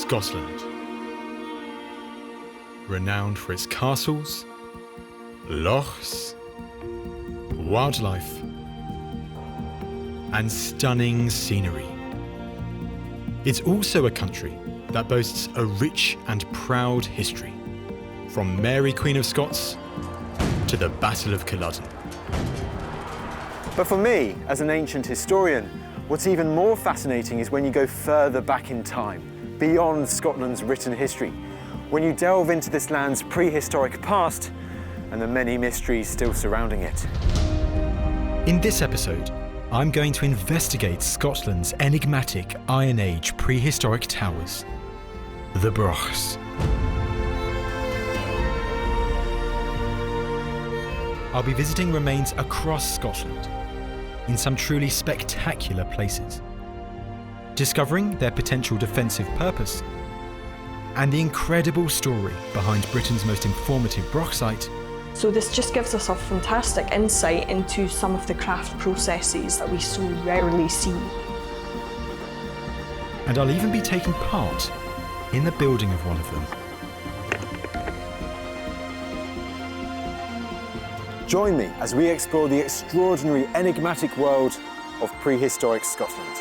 Scotland. Renowned for its castles, lochs, wildlife, and stunning scenery. It's also a country that boasts a rich and proud history, from Mary Queen of Scots to the Battle of Culloden. But for me, as an ancient historian, what's even more fascinating is when you go further back in time, beyond Scotland's written history, when you delve into this land's prehistoric past and the many mysteries still surrounding it. In this episode, I'm going to investigate Scotland's enigmatic Iron Age prehistoric towers, the Brochs. I'll be visiting remains across Scotland, in some truly spectacular places, discovering their potential defensive purpose and the incredible story behind Britain's most informative Broch site. So this just gives us a fantastic insight into some of the craft processes that we so rarely see. And I'll even be taking part in the building of one of them. Join me as we explore the extraordinary, enigmatic world of prehistoric Scotland.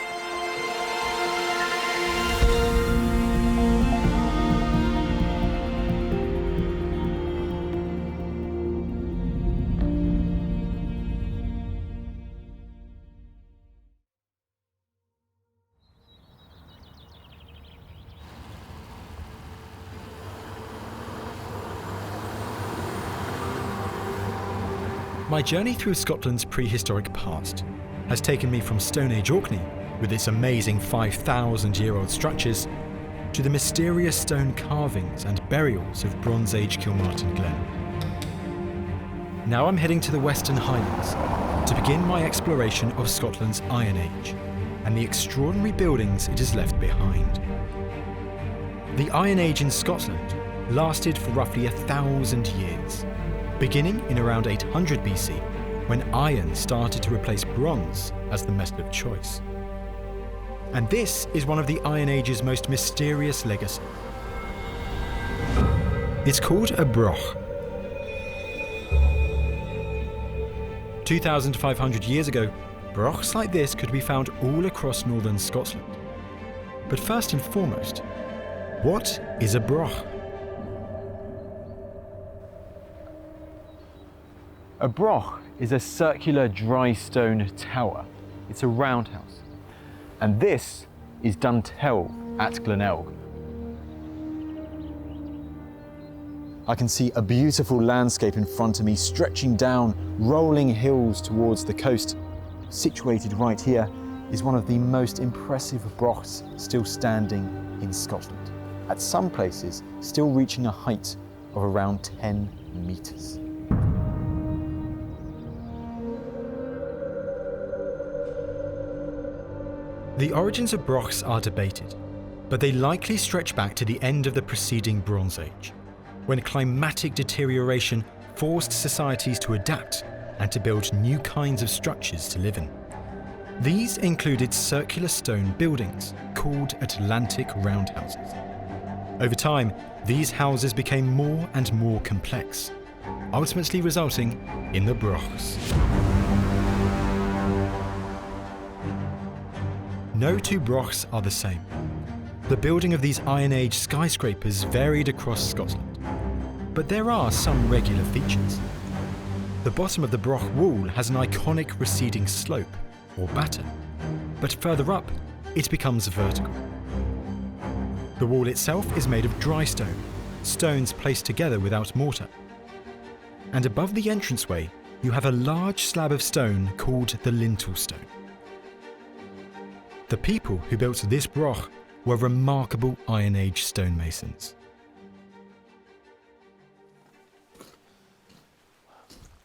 My journey through Scotland's prehistoric past has taken me from Stone Age Orkney, with its amazing 5,000-year-old structures, to the mysterious stone carvings and burials of Bronze Age Kilmartin Glen. Now I'm heading to the Western Highlands to begin my exploration of Scotland's Iron Age and the extraordinary buildings it has left behind. The Iron Age in Scotland lasted for roughly 1,000 years, beginning in around 800 BC, when iron started to replace bronze as the metal of choice. And this is one of the Iron Age's most mysterious legacies. It's called a broch. 2,500 years ago, brochs like this could be found all across northern Scotland. But first and foremost, what is a broch? A broch is a circular drystone tower. It's a roundhouse. And this is Duntell at Glenelg. I can see a beautiful landscape in front of me, stretching down rolling hills towards the coast. Situated right here is one of the most impressive brochs still standing in Scotland. At some places, still reaching a height of around 10 metres. The origins of brochs are debated, but they likely stretch back to the end of the preceding Bronze Age, when climatic deterioration forced societies to adapt and to build new kinds of structures to live in. These included circular stone buildings called Atlantic roundhouses. Over time, these houses became more and more complex, ultimately resulting in the brochs. No two brochs are the same. The building of these Iron Age skyscrapers varied across Scotland, but there are some regular features. The bottom of the broch wall has an iconic receding slope, or batter, but further up, it becomes vertical. The wall itself is made of drystone, stones placed together without mortar. And above the entranceway, you have a large slab of stone called the lintel stone. The people who built this broch were remarkable Iron Age stonemasons.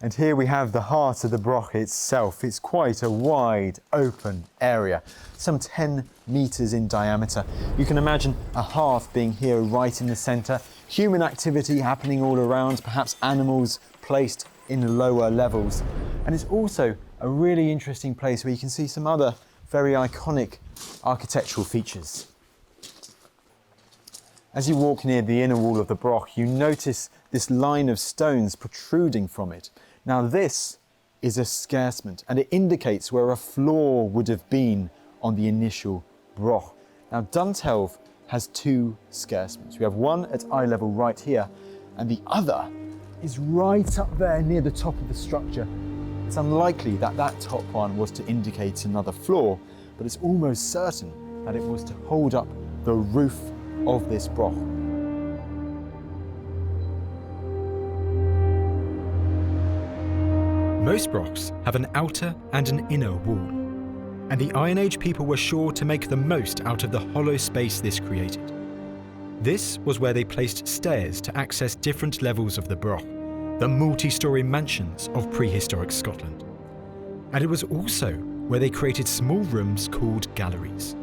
And here we have the heart of the broch itself. It's quite a wide, open area, some 10 metres in diameter. You can imagine a hearth being here right in the centre, human activity happening all around, perhaps animals placed in lower levels. And it's also a really interesting place where you can see some other very iconic architectural features. As you walk near the inner wall of the Broch, you notice this line of stones protruding from it. Now this is a scarcement, and it indicates where a floor would have been on the initial Broch. Now Duntelv has two scarcements. We have one at eye level right here, and the other is right up there near the top of the structure. It's unlikely that that top one was to indicate another floor, but it's almost certain that it was to hold up the roof of this Broch. Most Brochs have an outer and an inner wall, and the Iron Age people were sure to make the most out of the hollow space this created. This was where they placed stairs to access different levels of the Broch, the multi-storey mansions of prehistoric Scotland. And it was also where they created small rooms called galleries,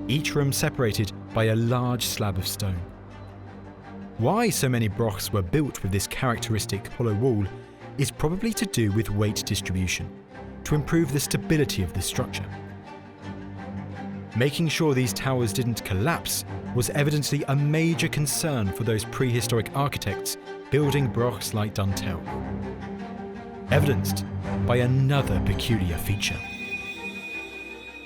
each room separated by a large slab of stone. Why so many Brochs were built with this characteristic hollow wall is probably to do with weight distribution, to improve the stability of the structure. Making sure these towers didn't collapse was evidently a major concern for those prehistoric architects building Brochs like Duntelv, evidenced by another peculiar feature.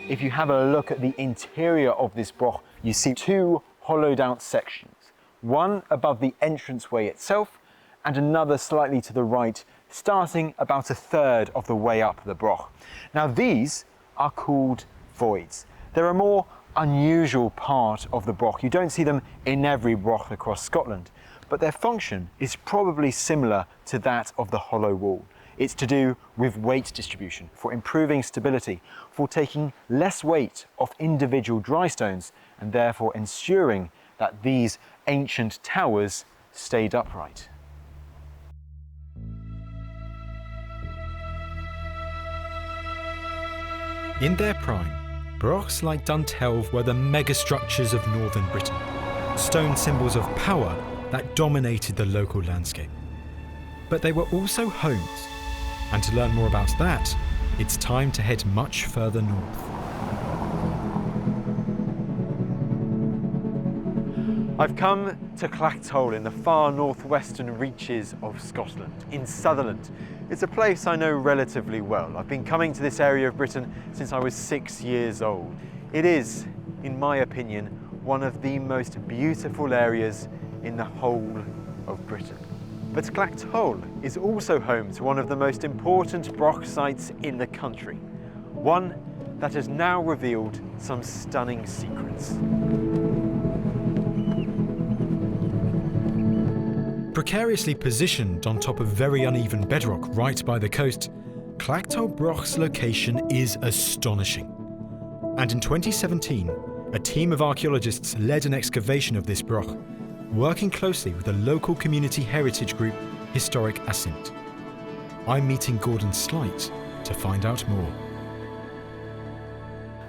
If you have a look at the interior of this Broch, you see two hollowed out sections, one above the entranceway itself and another slightly to the right, starting about a third of the way up the Broch. Now these are called voids. They're a more unusual part of the Broch. You don't see them in every Broch across Scotland, but their function is probably similar to that of the hollow wall. It's to do with weight distribution, for improving stability, for taking less weight off individual drystones, and therefore ensuring that these ancient towers stayed upright. In their prime, Brochs like Duntelv were the megastructures of northern Britain, stone symbols of power that dominated the local landscape. But they were also homes, and to learn more about that, it's time to head much further north. I've come to Clachtoll in the far northwestern reaches of Scotland, in Sutherland. It's a place I know relatively well. I've been coming to this area of Britain since I was 6 years old. It is, in my opinion, one of the most beautiful areas in the whole of Britain. But Clachtoll is also home to one of the most important Broch sites in the country, one that has now revealed some stunning secrets. Precariously positioned on top of very uneven bedrock right by the coast, Clachtoll Broch's location is astonishing. And in 2017, a team of archaeologists led an excavation of this Broch, working closely with the local community heritage group Historic Asint. I'm meeting Gordon Slight to find out more.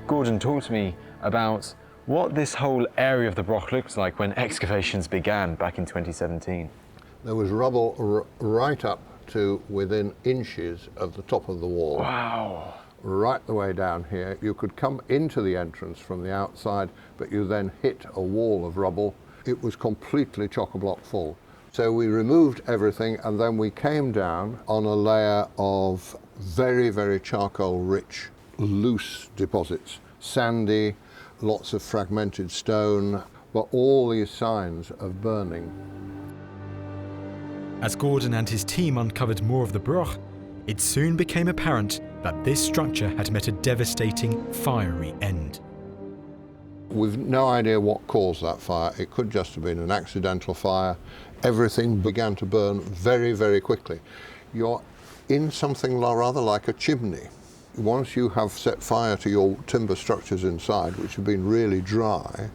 Gordon, talk to me about what this whole area of the Broch looks like when excavations began back in 2017. There was rubble right up to within inches of the top of the wall. Wow. Right the way down here. You could come into the entrance from the outside, but you then hit a wall of rubble. It was completely chock-a-block full. So we removed everything, and then we came down on a layer of very, very charcoal-rich, loose deposits. Sandy, lots of fragmented stone, but all these signs of burning. As Gordon and his team uncovered more of the Broch, it soon became apparent that this structure had met a devastating, fiery end. We've no idea what caused that fire. It could just have been an accidental fire. Everything began to burn very, very quickly. You're in something rather like a chimney. Once you have set fire to your timber structures inside, which have been really dry,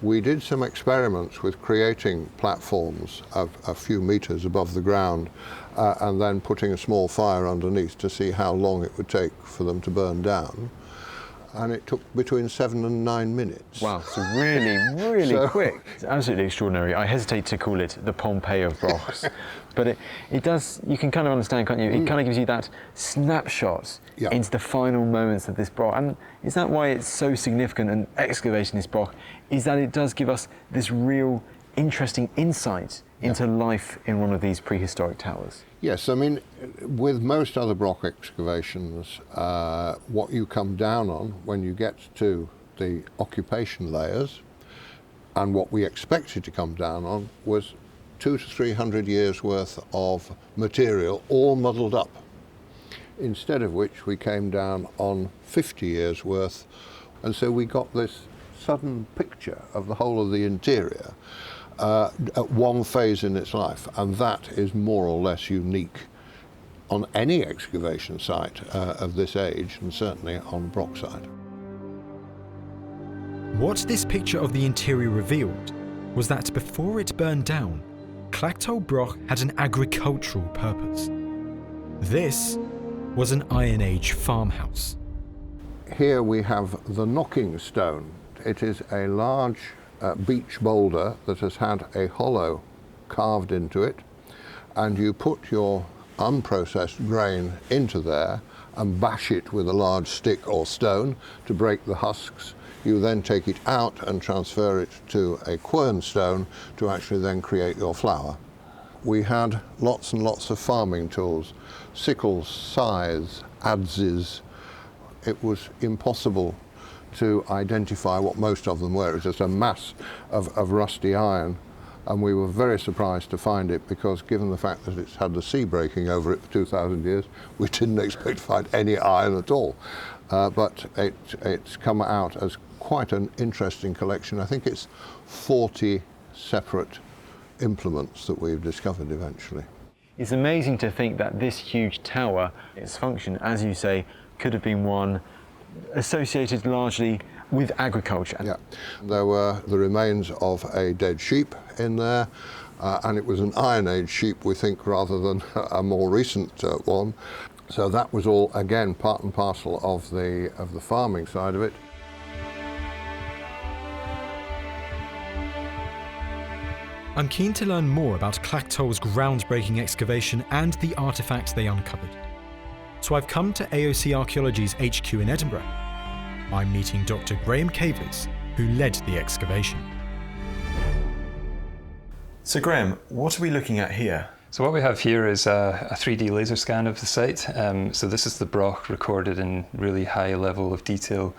we did some experiments with creating platforms of a few meters above the ground and then putting a small fire underneath to see how long it would take for them to burn down. And it took between 7 and 9 minutes. Wow, so really quick. It's absolutely extraordinary. I hesitate to call it the Pompeii of Brochs, but it does, you can kind of understand, can't you? It kind of gives you that snapshot into the final moments of this Broch. And is that why it's so significant, and excavating this Broch, is that it does give us this real interesting insight into life in one of these prehistoric towers. Yes, I mean, with most other Broch excavations, what you come down on when you get to the occupation layers, and what we expected to come down on, was 200 to 300 years worth of material all muddled up. Instead of which we came down on 50 years worth, and so we got this sudden picture of the whole of the interior at one phase in its life, and that is more or less unique on any excavation site of this age, and certainly on Broch site. What this picture of the interior revealed was that before it burned down, Clachtoll Broch had an agricultural purpose. This was an Iron Age farmhouse. Here we have the knocking stone. It is a large beach boulder that has had a hollow carved into it, and you put your unprocessed grain into there and bash it with a large stick or stone to break the husks. You then take it out and transfer it to a quernstone to actually then create your flour. We had lots and lots of farming tools, sickles, scythes, adzes. It was impossible to identify what most of them were. It was just a mass of rusty iron, and we were very surprised to find it, because given the fact that it's had the sea breaking over it for 2,000 years, we didn't expect to find any iron at all. But it's come out as quite an interesting collection. I think it's 40 separate implements that we've discovered eventually. It's amazing to think that this huge tower, its function, as you say, could have been one associated largely with agriculture. Yeah, there were the remains of a dead sheep in there, and it was an Iron Age sheep, we think, rather than a more recent one. So that was all, again, part and parcel of the farming side of it. I'm keen to learn more about Clachtoll's groundbreaking excavation and the artefacts they uncovered. So I've come to AOC Archaeology's HQ in Edinburgh. I'm meeting Dr. Graham Cavers, who led the excavation. So Graham, what are we looking at here? So what we have here is a 3D laser scan of the site. So this is the Broch recorded in really high level of detail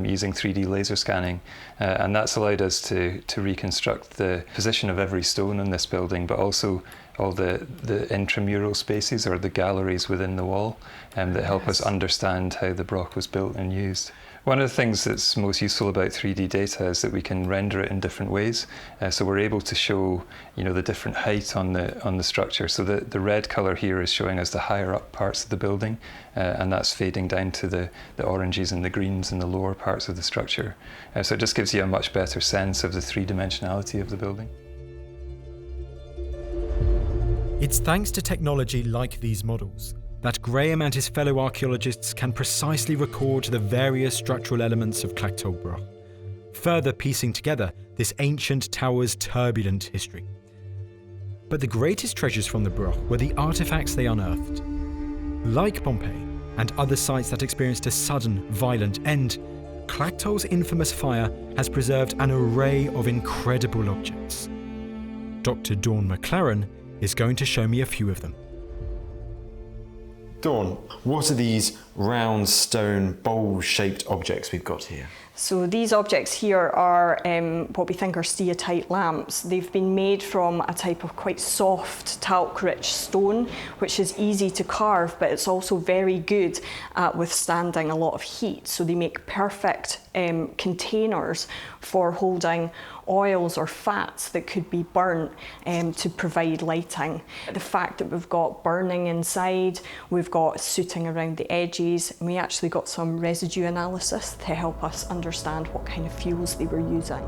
using 3D laser scanning. And that's allowed us to reconstruct the position of every stone in this building, but also all the intramural spaces, or the galleries within the wall, that help us understand how the Broch was built and used. One of the things that's most useful about 3D data is that we can render it in different ways. So we're able to show, the different height on the structure. So the red colour here is showing us the higher up parts of the building, and that's fading down to the oranges and the greens in the lower parts of the structure. So it just gives you a much better sense of the three-dimensionality of the building. It's thanks to technology like these models that Graham and his fellow archaeologists can precisely record the various structural elements of Clachtoll Broch, further piecing together this ancient tower's turbulent history. But the greatest treasures from the Broch were the artefacts they unearthed. Like Pompeii and other sites that experienced a sudden, violent end, Clachtoll's infamous fire has preserved an array of incredible objects. Dr. Dawn McLaren is going to show me a few of them. Dawn, what are these round stone bowl-shaped objects we've got here? So these objects here are what we think are steatite lamps. They've been made from a type of quite soft, talc-rich stone, which is easy to carve, but it's also very good at withstanding a lot of heat. So they make perfect containers for holding oils or fats that could be burnt to provide lighting. The fact that we've got burning inside, we've got sooting around the edges, and we actually got some residue analysis to help us understand what kind of fuels they were using.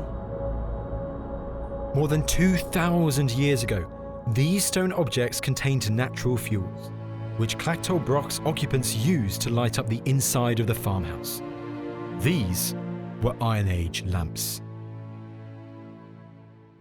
More than 2,000 years ago, these stone objects contained natural fuels, which Clachtoll Broch's occupants used to light up the inside of the farmhouse. These were Iron Age lamps.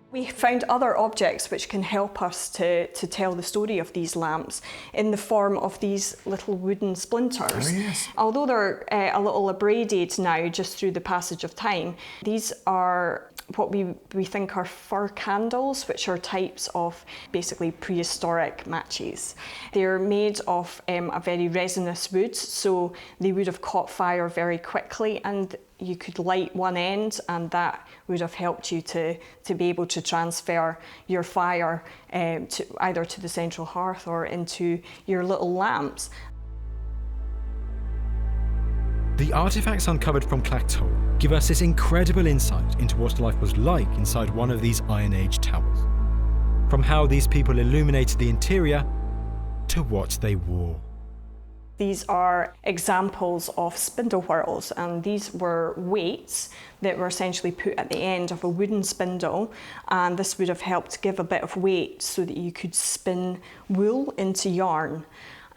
We found other objects which can help us to tell the story of these lamps in the form of these little wooden splinters. Oh, yes. Although they're a little abraded now just through the passage of time, these are what we think are fir candles, which are types of basically prehistoric matches. They're made of a very resinous wood, so they would have caught fire very quickly, and you could light one end, and that would have helped you to be able to transfer your fire either to the central hearth or into your little lamps. The artifacts uncovered from Clachtoll give us this incredible insight into what life was like inside one of these Iron Age towers. From how these people illuminated the interior to what they wore. These are examples of spindle whorls, and these were weights that were essentially put at the end of a wooden spindle, and this would have helped give a bit of weight so that you could spin wool into yarn.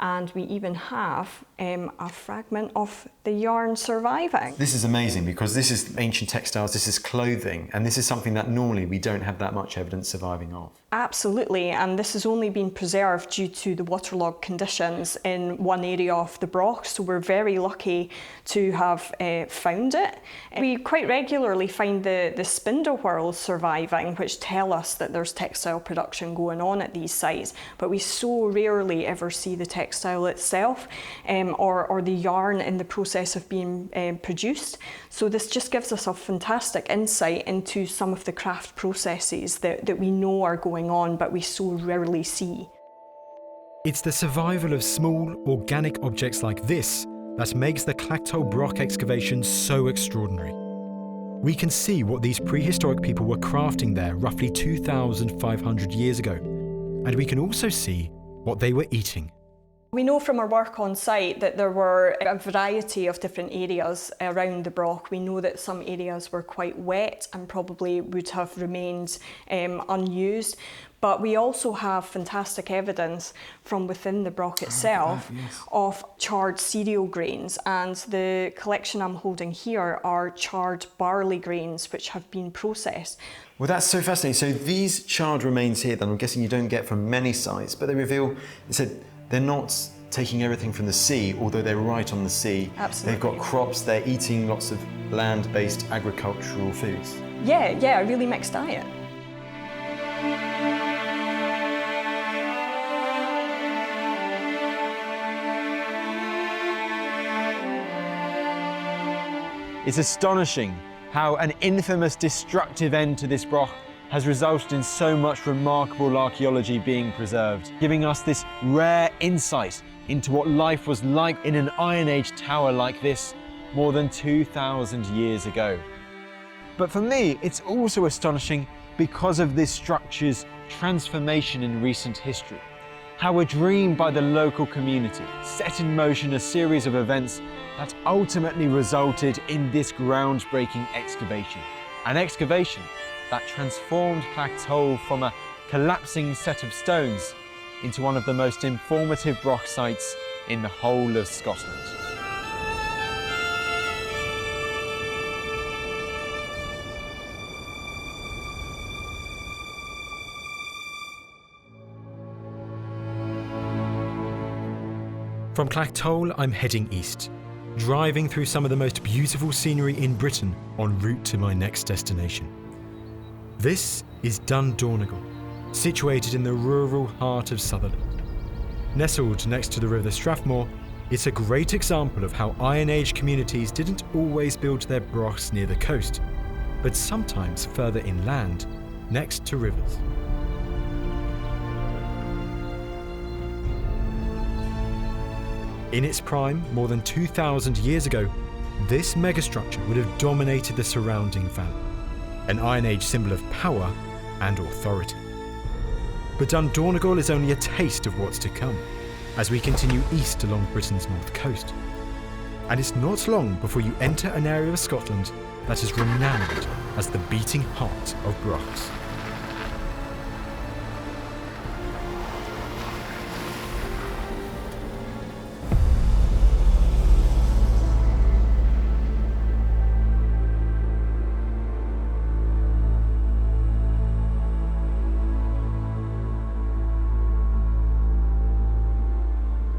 And we even have a fragment of the yarn surviving. This is amazing because this is ancient textiles, this is clothing, and this is something that normally we don't have that much evidence surviving of. Absolutely, and this has only been preserved due to the waterlogged conditions in one area of the Brochs, so we're very lucky to have found it. We quite regularly find the spindle whorls surviving, which tell us that there's textile production going on at these sites, but we so rarely ever see the textile itself or the yarn in the process of being produced. So this just gives us a fantastic insight into some of the craft processes that we know are going on, but we so rarely see. It's the survival of small, organic objects like this that makes the Clachtoll Broch excavation so extraordinary. We can see what these prehistoric people were crafting there roughly 2,500 years ago, and we can also see what they were eating. We know from our work on site that there were a variety of different areas around the Broch. We know that some areas were quite wet and probably would have remained unused. But we also have fantastic evidence from within the Broch itself of charred cereal grains. And the collection I'm holding here are charred barley grains which have been processed. Well, that's so fascinating. So these charred remains here that I'm guessing you don't get from many sites, but they reveal, you said, they're not taking everything from the sea, although they're right on the sea. Absolutely. They've got crops, they're eating lots of land-based agricultural foods. Yeah, a really mixed diet. It's astonishing how an infamous destructive end to this Broch has resulted in so much remarkable archaeology being preserved, giving us this rare insight into what life was like in an Iron Age tower like this more than 2,000 years ago. But for me, it's also astonishing because of this structure's transformation in recent history. How a dream by the local community set in motion a series of events that ultimately resulted in this groundbreaking excavation. An excavation that transformed Clachtoll from a collapsing set of stones into one of the most informative Broch sites in the whole of Scotland. From Clachtoll, I'm heading east, driving through some of the most beautiful scenery in Britain en route to my next destination. This is Dundonegall, situated in the rural heart of Sutherland. Nestled next to the River Strathmore, it's a great example of how Iron Age communities didn't always build their brochs near the coast, but sometimes further inland, next to rivers. In its prime, more than 2,000 years ago, this megastructure would have dominated the surrounding valley, an Iron Age symbol of power and authority. But Dundonegall is only a taste of what's to come, as we continue east along Britain's north coast. And it's not long before you enter an area of Scotland that is renowned as the beating heart of Brochs.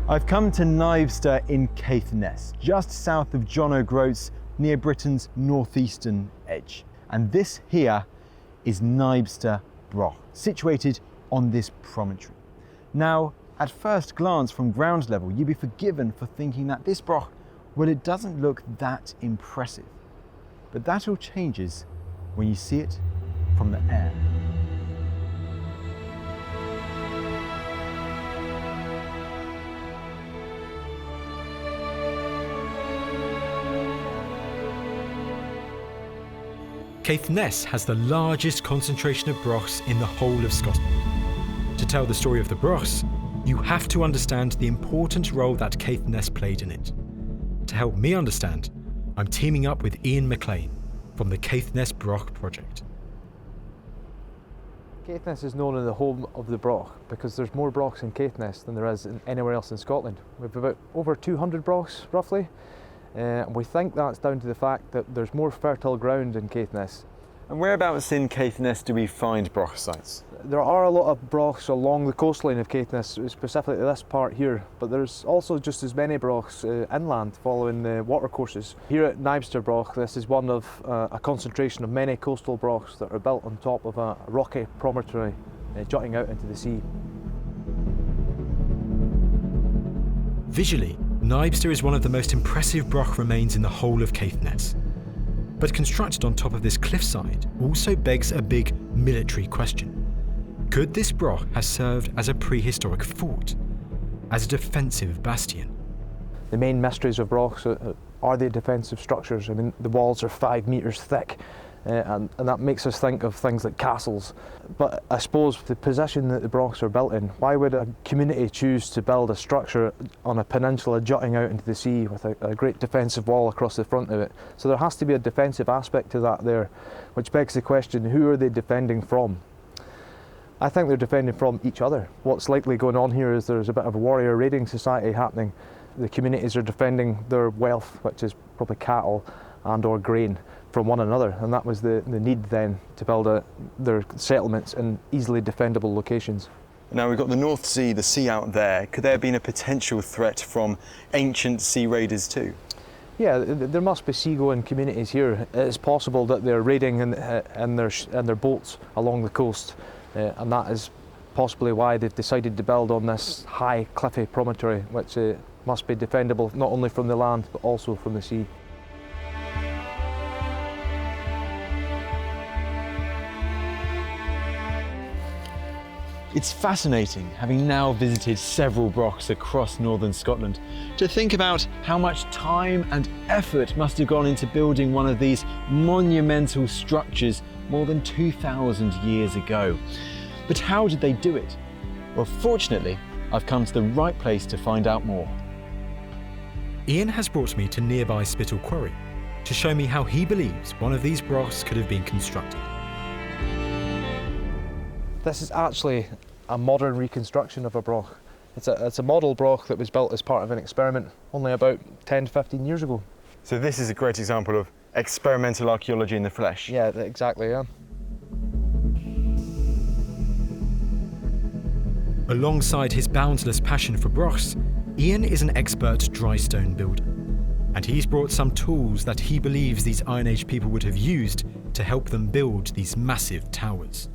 I've come to Knivester in Caithness, just south of John O'Groats, near Britain's northeastern edge. And this here is Knibster Broch, situated on this promontory. Now, at first glance from ground level, you'd be forgiven for thinking that this Broch, well, it doesn't look that impressive. But that all changes when you see it from the air. Caithness has the largest concentration of Brochs in the whole of Scotland. To tell the story of the Brochs, you have to understand the important role that Caithness played in it. To help me understand, I'm teaming up with Ian McLean from the Caithness Broch project. Caithness is known as the home of the Broch because there's more Brochs in Caithness than there is anywhere else in Scotland. We've about over 200 Brochs, roughly. And we think that's down to the fact that there's more fertile ground in Caithness. And whereabouts in Caithness do we find Broch sites? There are a lot of Brochs along the coastline of Caithness, specifically this part here, but there's also just as many Brochs inland following the watercourses. Here at Knibster Broch, this is one of a concentration of many coastal Brochs that are built on top of a rocky promontory jutting out into the sea. Visually, Knibster is one of the most impressive Broch remains in the whole of Caithness. But constructed on top of this cliffside also begs a big military question. Could this Broch have served as a prehistoric fort, as a defensive bastion? The main mysteries of Brochs are the defensive structures. I mean, the walls are 5 metres thick, and that makes us think of things like castles. But I suppose the position that the Brochs are built in, why would a community choose to build a structure on a peninsula jutting out into the sea with a great defensive wall across the front of it? So there has to be a defensive aspect to that there, which begs the question, who are they defending from? I think they're defending from each other. What's likely going on here is there's a bit of a warrior raiding society happening. The communities are defending their wealth, which is probably cattle and or grain, from one another, and that was the need then to build their settlements in easily defendable locations. Now we've got the North Sea, the sea out there. Could there have been a potential threat from ancient sea raiders too? Yeah, there must be seagoing communities here. It's possible that they're raiding in their boats along the coast, and that is possibly why they've decided to build on this high cliffy promontory, which must be defendable not only from the land but also from the sea. It's fascinating, having now visited several Brochs across northern Scotland, to think about how much time and effort must have gone into building one of these monumental structures more than 2,000 years ago. But how did they do it? Well, fortunately, I've come to the right place to find out more. Ian has brought me to nearby Spittal Quarry to show me how he believes one of these Brochs could have been constructed. This is actually a modern reconstruction of a Broch. It's a model Broch that was built as part of an experiment only about 10 to 15 years ago. So this is a great example of experimental archaeology in the flesh. Yeah, exactly, yeah. Alongside his boundless passion for Brochs, Ian is an expert drystone builder, and he's brought some tools that he believes these Iron Age people would have used to help them build these massive towers.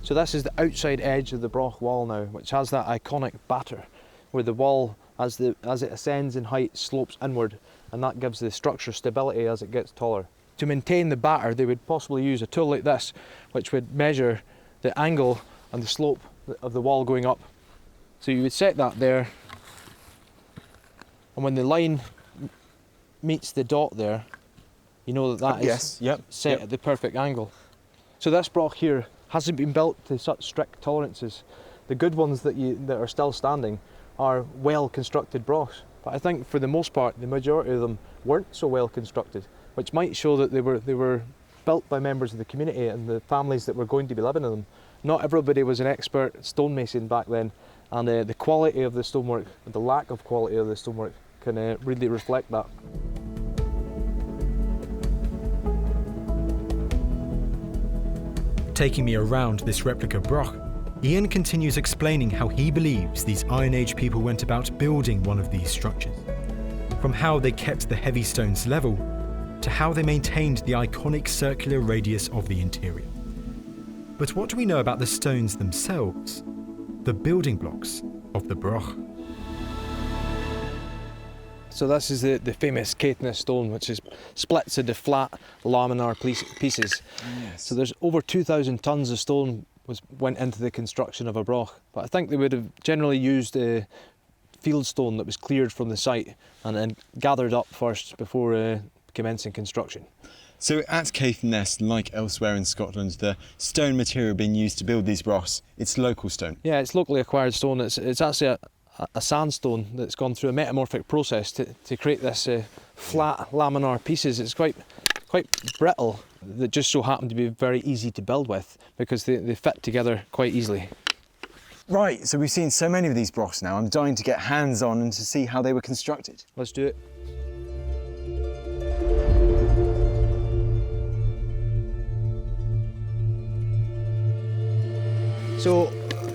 So this is the outside edge of the Broch wall now, which has that iconic batter, where the wall, as it ascends in height, slopes inward, and that gives the structure stability as it gets taller. To maintain the batter, they would possibly use a tool like this, which would measure the angle and the slope of the wall going up. So you would set that there, and when the line meets the dot there, you know that is set at the perfect angle. So this Broch here hasn't been built to such strict tolerances. The good ones that are still standing are well constructed Brochs, but I think for the most part the majority of them weren't so well constructed, which might show that they were built by members of the community and the families that were going to be living in them. Not everybody was an expert stonemason back then, and the quality of the stonework, the lack of quality of the stonework, can really reflect that. Taking me around this replica Broch, Ian continues explaining how he believes these Iron Age people went about building one of these structures. From how they kept the heavy stones level, to how they maintained the iconic circular radius of the interior. But what do we know about the stones themselves, the building blocks of the Broch? So this is the famous Caithness stone, which is splits into flat laminar pieces. Yes. So there's over 2,000 tonnes of stone went into the construction of a Broch. But I think they would have generally used field stone that was cleared from the site and then gathered up first before commencing construction. So at Caithness, like elsewhere in Scotland, the stone material being used to build these Brochs, it's local stone. Yeah, it's locally acquired stone. It's actually a sandstone that's gone through a metamorphic process to create this flat laminar pieces. It's quite brittle, that just so happen to be very easy to build with because they fit together quite easily. Right, so we've seen so many of these Brochs now. I'm dying to get hands on and to see how they were constructed. Let's do it. So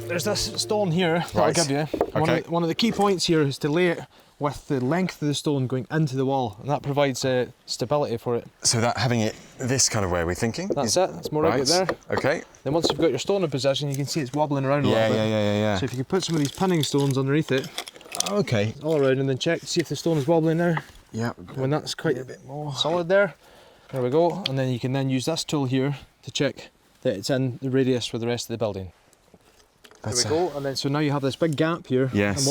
there's this stone here that I'll give you. Okay. One of the key points here is to lay it with the length of the stone going into the wall, and that provides stability for it. So that having it this kind of way, we're thinking? That's it, it's more right there. Okay. Then once you've got your stone in position, you can see it's wobbling around a little bit. Yeah. So if you can put some of these pinning stones underneath it, Okay. all around, and then check to see if the stone is wobbling now. Yeah. When that's quite a bit more solid there we go. And then you can then use this tool here to check that it's in the radius for the rest of the building. There we go. And then so now you have this big gap here. Yes. And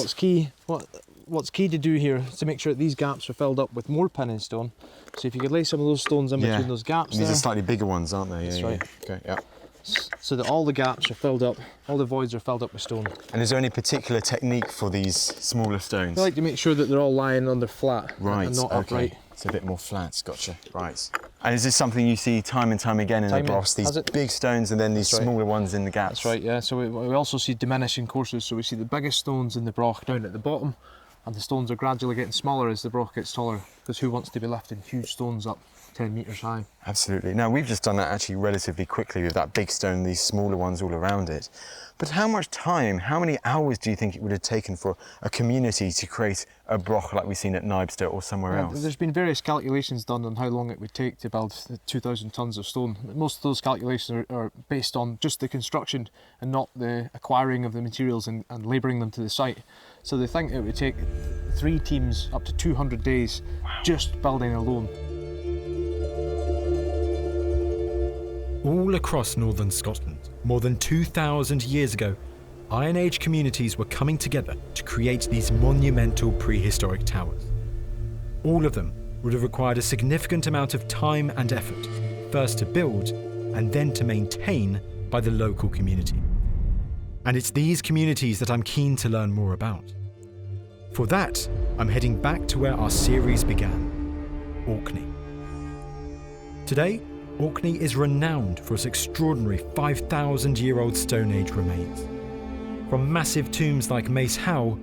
what's key to do here is to make sure that these gaps are filled up with more pinning stone. So if you could lay some of those stones in between those gaps These there. are slightly bigger ones, aren't they? That's right. Okay, yeah. So that all the gaps are filled up, all the voids are filled up with stone. And is there any particular technique for these smaller stones? I like to make sure that they're all lying on their flat and not okay. upright. It's a bit more flat, gotcha. Right. And is this something you see time and time again in the Brochs? These big stones and then these smaller ones in the gaps? That's right, yeah. So we also see diminishing courses. So we see the biggest stones in the Broch down at the bottom, and the stones are gradually getting smaller as the Broch gets taller, because who wants to be lifting huge stones up 10 metres high? Absolutely. Now, we've just done that actually relatively quickly with that big stone, these smaller ones all around it. But how much time, how many hours do you think it would have taken for a community to create a Broch like we've seen at Knibstow or somewhere else? There's been various calculations done on how long it would take to build 2,000 tonnes of stone. Most of those calculations are based on just the construction and not the acquiring of the materials and labouring them to the site. So they think it would take 3 teams up to 200 days just building alone. All across northern Scotland, more than 2,000 years ago, Iron Age communities were coming together to create these monumental prehistoric towers. All of them would have required a significant amount of time and effort, first to build and then to maintain by the local community. And it's these communities that I'm keen to learn more about. For that, I'm heading back to where our series began, Orkney. Today, Orkney is renowned for its extraordinary 5,000-year-old Stone Age remains. From massive tombs like Mace Howe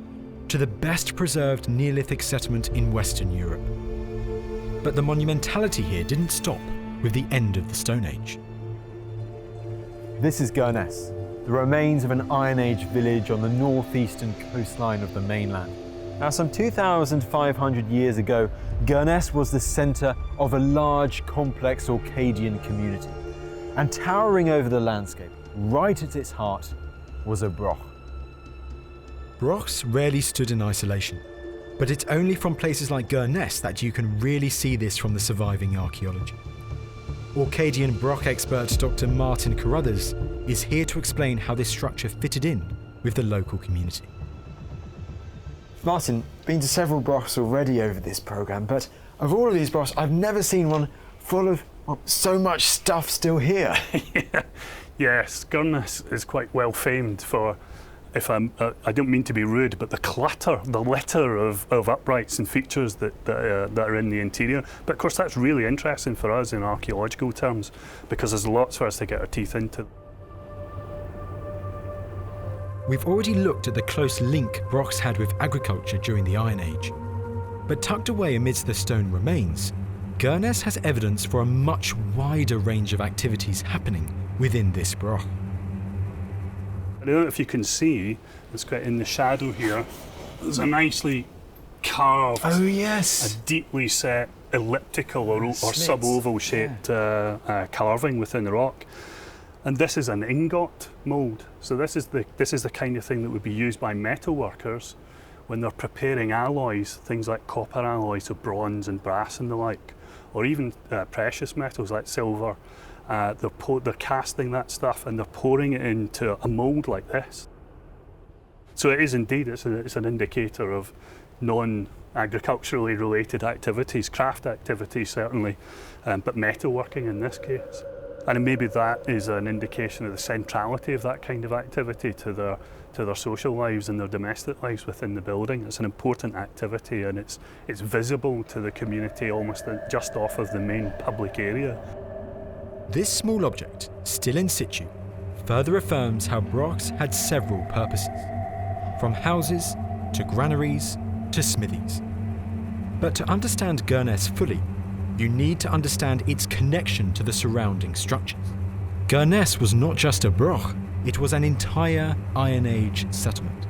to the best preserved Neolithic settlement in Western Europe. But the monumentality here didn't stop with the end of the Stone Age. This is Caithness, the remains of an Iron Age village on the northeastern coastline of the mainland. Now, some 2,500 years ago, Caithness was the centre of a large, complex Orcadian community. And towering over the landscape, right at its heart, was a Broch. Brochs rarely stood in isolation, but it's only from places like Caithness that you can really see this from the surviving archaeology. Orcadian Broch expert Dr. Martin Carruthers is here to explain how this structure fitted in with the local community. Martin, been to several Brochs already over this programme, but of all of these Brochs, I've never seen one full of so much stuff still here. Yes, Caithness is quite well famed for, I don't mean to be rude, but the litter of uprights and features that are in the interior. But of course that's really interesting for us in archaeological terms, because there's lots for us to get our teeth into. We've already looked at the close link Brochs had with agriculture during the Iron Age. But tucked away amidst the stone remains, Caithness has evidence for a much wider range of activities happening within this Broch. I don't know if you can see, it's quite in the shadow here, there's a nicely carved. Oh, A yes. deeply set elliptical or Slits. sub-oval shaped carving within the rock. And this is an ingot mould. So this is the kind of thing that would be used by metal workers when they're preparing alloys, things like copper alloys of bronze and brass and the like, or even precious metals like silver. They're casting that stuff and they're pouring it into a mould like this. So it is indeed, it's an indicator of non-agriculturally related activities, craft activities certainly, but metalworking in this case. And maybe that is an indication of the centrality of that kind of activity to their social lives and their domestic lives within the building. It's an important activity and it's visible to the community almost just off of the main public area. This small object, still in situ, further affirms how Brochs had several purposes, from houses to granaries to smithies. But to understand Caithness fully, you need to understand its connection to the surrounding structures. Caithness was not just a broch, it was an entire Iron Age settlement.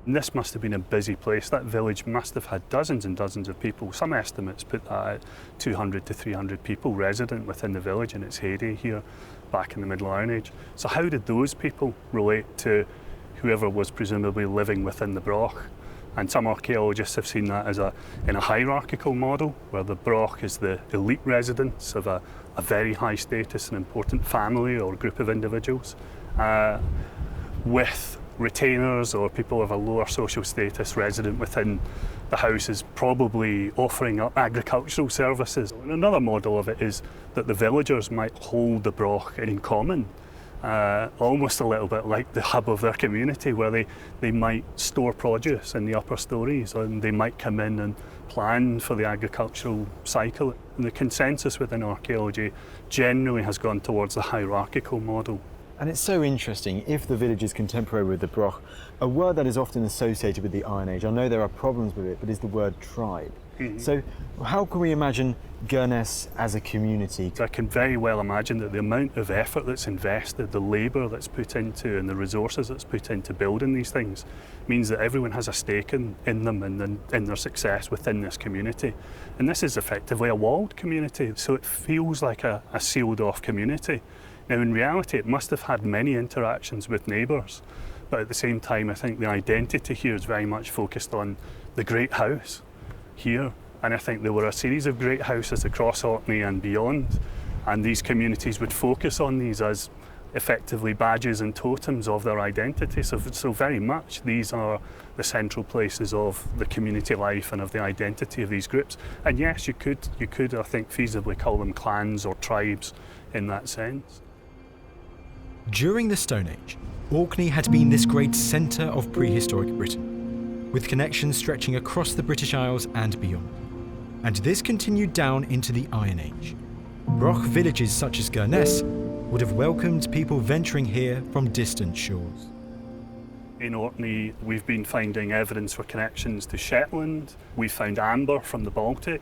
And this must have been a busy place. That village must have had dozens and dozens of people. Some estimates put that at 200 to 300 people resident within the village in its heyday here back in the Middle Iron Age. So how did those people relate to whoever was presumably living within the broch? And some archaeologists have seen that as in a hierarchical model, where the broch is the elite residence of a very high status and important family or group of individuals, with retainers or people of a lower social status resident within the houses, probably offering up agricultural services. And another model of it is that the villagers might hold the broch in common, almost a little bit like the hub of their community, where they might store produce in the upper stories and they might come in and plan for the agricultural cycle. And the consensus within archaeology generally has gone towards the hierarchical model. And it's so interesting, if the village is contemporary with the broch, a word that is often associated with the Iron Age, I know there are problems with it, but is the word tribe. Mm-hmm. So how can we imagine Caithness as a community? I can very well imagine that the amount of effort that's invested, the labour that's put into and the resources that's put into building these things means that everyone has a stake in them and in their success within this community. And this is effectively a walled community, so it feels like a sealed off community. Now in reality it must have had many interactions with neighbours, but at the same time I think the identity here is very much focused on the great house here. And I think there were a series of great houses across Orkney and beyond, and these communities would focus on these as effectively badges and totems of their identity. So very much these are the central places of the community life and of the identity of these groups. And yes, you could I think feasibly call them clans or tribes in that sense. During the Stone Age, Orkney had been this great centre of prehistoric Britain, with connections stretching across the British Isles and beyond. And this continued down into the Iron Age. Broch villages such as Caithness would have welcomed people venturing here from distant shores. In Orkney, we've been finding evidence for connections to Shetland. We found amber from the Baltic.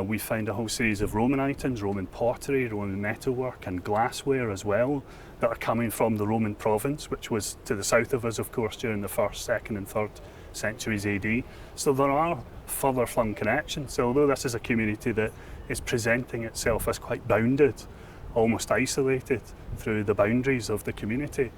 We found a whole series of Roman items, Roman pottery, Roman metalwork and glassware as well, that are coming from the Roman province, which was to the south of us, of course, during the 1st, 2nd and 3rd centuries AD. So there are further flung connections. So although this is a community that is presenting itself as quite bounded, almost isolated through the boundaries of the community,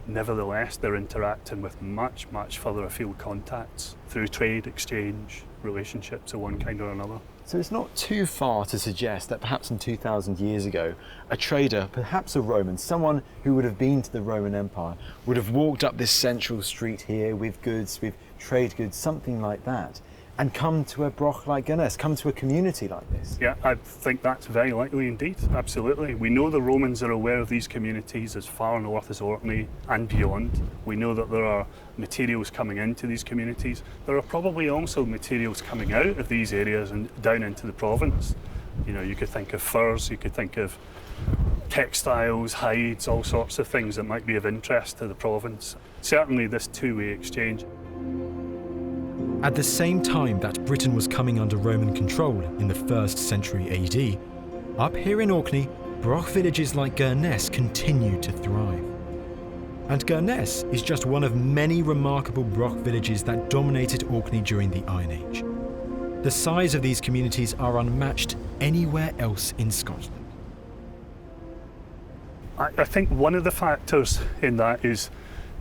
nevertheless they're interacting with much, much further afield contacts through trade, exchange, relationships of one kind or another. So it's not too far to suggest that perhaps some 2,000 years ago, a trader, perhaps a Roman, someone who would have been to the Roman Empire, would have walked up this central street here with goods, with trade goods, something like that, and come to a broch like Caithness, come to a community like this. Yeah, I think that's very likely indeed, absolutely. We know the Romans are aware of these communities as far north as Orkney and beyond. We know that there are materials coming into these communities. There are probably also materials coming out of these areas and down into the province. You know, you could think of furs, you could think of textiles, hides, all sorts of things that might be of interest to the province. Certainly this two-way exchange. At the same time that Britain was coming under Roman control in the 1st century AD, up here in Orkney, broch villages like Caithness continued to thrive. And Caithness is just one of many remarkable Broch villages that dominated Orkney during the Iron Age. The size of these communities are unmatched anywhere else in Scotland. I think one of the factors in that is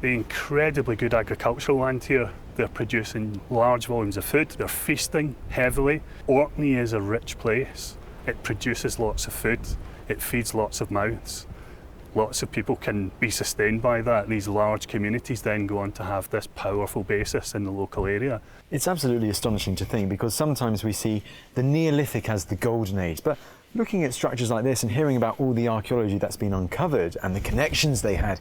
the incredibly good agricultural land here. They're producing large volumes of food, they're feasting heavily. Orkney is a rich place. It produces lots of food, it feeds lots of mouths. Lots of people can be sustained by that. These large communities then go on to have this powerful basis in the local area. It's absolutely astonishing to think, because sometimes we see the Neolithic as the golden age, but looking at structures like this and hearing about all the archaeology that's been uncovered and the connections they had,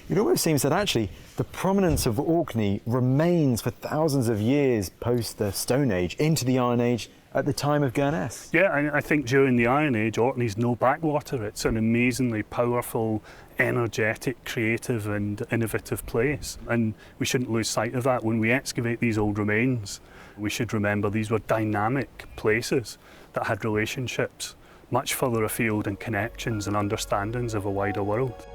it almost seems that actually the prominence of Orkney remains for thousands of years post the Stone Age into the Iron Age at the time of Caithness. Yeah, and I think during the Iron Age, Orkney's no backwater. It's an amazingly powerful, energetic, creative and innovative place. And we shouldn't lose sight of that. When we excavate these old remains, we should remember these were dynamic places that had relationships much further afield and connections and understandings of a wider world.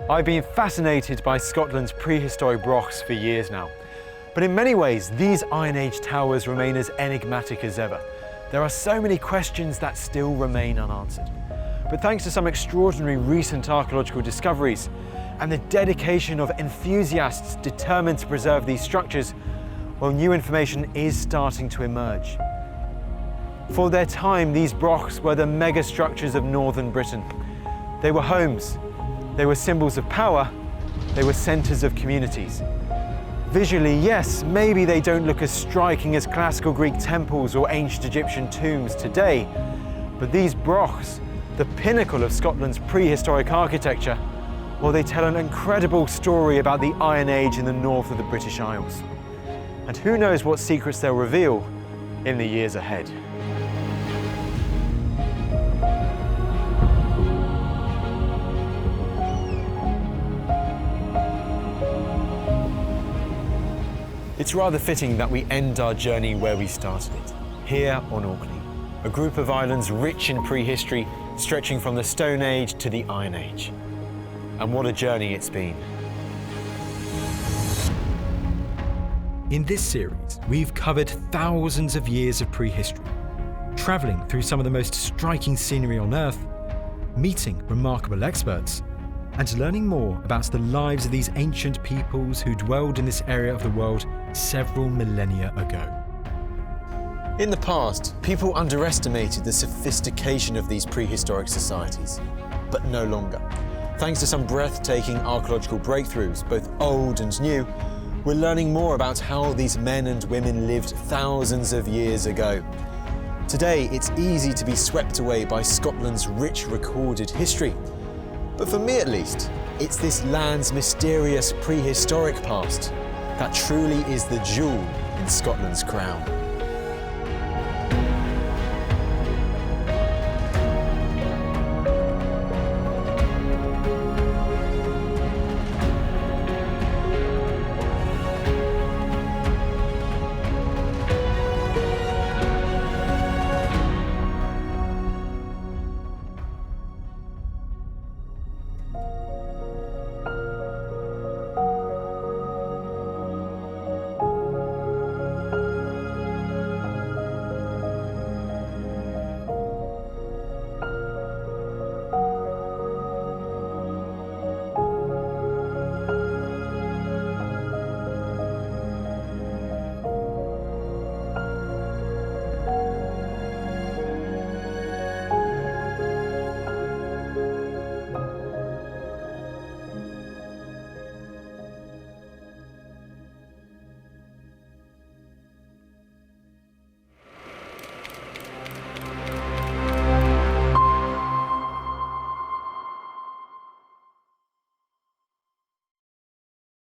I've been fascinated by Scotland's prehistoric Brochs for years now. But in many ways, these Iron Age towers remain as enigmatic as ever. There are so many questions that still remain unanswered. But thanks to some extraordinary recent archaeological discoveries and the dedication of enthusiasts determined to preserve these structures, well, new information is starting to emerge. For their time, these Brochs were the megastructures of northern Britain. They were homes, they were symbols of power, they were centres of communities. Visually, yes, maybe they don't look as striking as classical Greek temples or ancient Egyptian tombs today, but these Brochs, the pinnacle of Scotland's prehistoric architecture, well, they tell an incredible story about the Iron Age in the north of the British Isles. And who knows what secrets they'll reveal in the years ahead. It's rather fitting that we end our journey where we started it, here on Orkney, a group of islands rich in prehistory, stretching from the Stone Age to the Iron Age. And what a journey it's been. In this series, we've covered thousands of years of prehistory, travelling through some of the most striking scenery on Earth, meeting remarkable experts, and learning more about the lives of these ancient peoples who dwelled in this area of the world several millennia ago. In the past, people underestimated the sophistication of these prehistoric societies, but no longer. Thanks to some breathtaking archaeological breakthroughs, both old and new, we're learning more about how these men and women lived thousands of years ago. Today, it's easy to be swept away by Scotland's rich recorded history. But for me at least, it's this land's mysterious prehistoric past that truly is the jewel in Scotland's crown.